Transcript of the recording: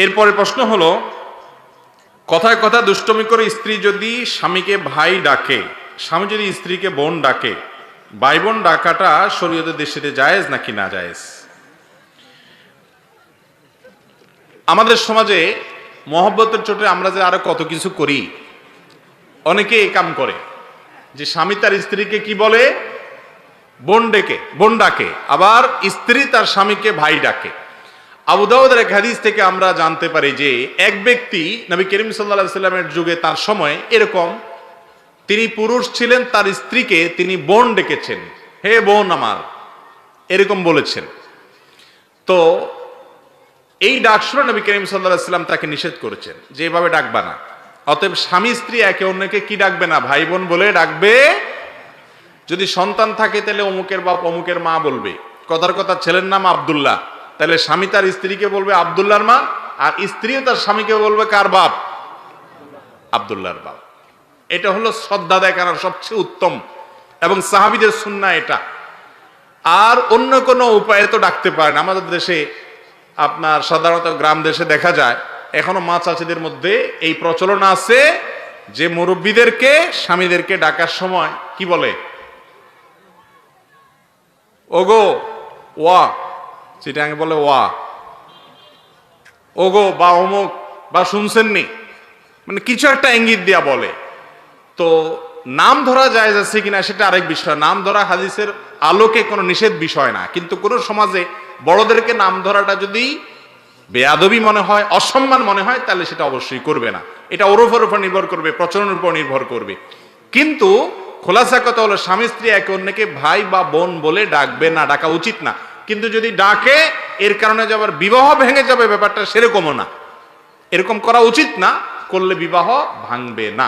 এরপরে প্রশ্ন হলো, কথায় কথা দুষ্টমি করে স্ত্রী যদি স্বামীকে ভাই ডাকে, স্বামী যদি স্ত্রীকে বোন ডাকে, ভাই বোন ডাকাটা শরীয়তের দৃষ্টিতে জায়েজ নাকি না জায়েজ? আমাদের সমাজে মহব্বতের চোটে আমরা যে আরো কত কিছু করি, অনেকে এই কাম করে যে স্বামী তার স্ত্রীকে কি বলে, বোন ডাকে, আবার স্ত্রী তার স্বামীকে ভাই ডাকে। আবু দাউদের এক হাদিস থেকে আমরা জানতে পারি যে এক ব্যক্তি নবী করিম সাল্লাল্লাহু আলাইহি সাল্লামের যুগে তার সময় এরকম, তিনি পুরুষ ছিলেন, তার স্ত্রীকে তিনি বোন ডেকেছেন, হে বোন আমার, এরকম বলেছেন। তো এই ডাক শুনে নবী করিম সাল্লাল্লাহু আলাইহি সাল্লাম তাকে নিষেধ করেছেন যে এভাবে ডাকবা না। অতএব স্বামী স্ত্রী একে অন্যকে কি ডাকবে না, ভাই বোন বলে ডাকবে। যদি সন্তান থাকে তাহলে অমুকের বাপ অমুকের মা বলবে। কথার কথা ছেলের নাম আব্দুল্লাহ, তাহলে স্বামী তার স্ত্রীকে বলবে আব্দুল্লাহর মা, আর স্ত্রীও তার স্বামীকে বলবে কার বাপ, আব্দুল্লাহর বাপ। এটা হলো শ্রদ্ধা দেখানোর সবচেয়ে উত্তম এবং সাহাবীদের সুন্নাহ এটা। আর অন্য কোনো উপায়ে তো ডাকতে পারেন। আমাদের দেশে আপনার সাধারণত গ্রাম দেশে দেখা যায় এখনো মা চাচিদের মধ্যে এই প্রচলন আছে যে মুরব্বীদেরকে স্বামীদেরকে ডাকার সময় কি বলে, ওগো ওয়া, চিটাঙ্গে বলে ওয়া, ওগো বা অমুক বা শুনছেননি, মানে কিছু একটা ইঙ্গিত দিয়া বলে। তো নাম ধরা জায়েজ আছে কিনা সেটা আরেক বিষয়। নাম ধরা হাদিসের আলোকে কোনো নিষেধ বিষয় না, কিন্তু কোন সমাজে বড়দেরকে নাম ধরাটা যদি বেয়াদবি মনে হয়, অসম্মান মনে হয়, তাহলে সেটা অবশ্যই করবে না। এটা ওরফের উপর নির্ভর করবে, প্রচলনের উপর নির্ভর করবে। কিন্তু খোলাসা কথা হলো স্বামী স্ত্রী একে অন্যকে ভাই বা বোন বলে ডাকবে না, ডাকা উচিত না। কিন্তু যদি ডাকে এর কারণে যে আবার বিবাহ ভেঙে যাবে ব্যাপারটা সেরকমও না, এরকম করা উচিত না, করলে বিবাহ ভাঙবে না।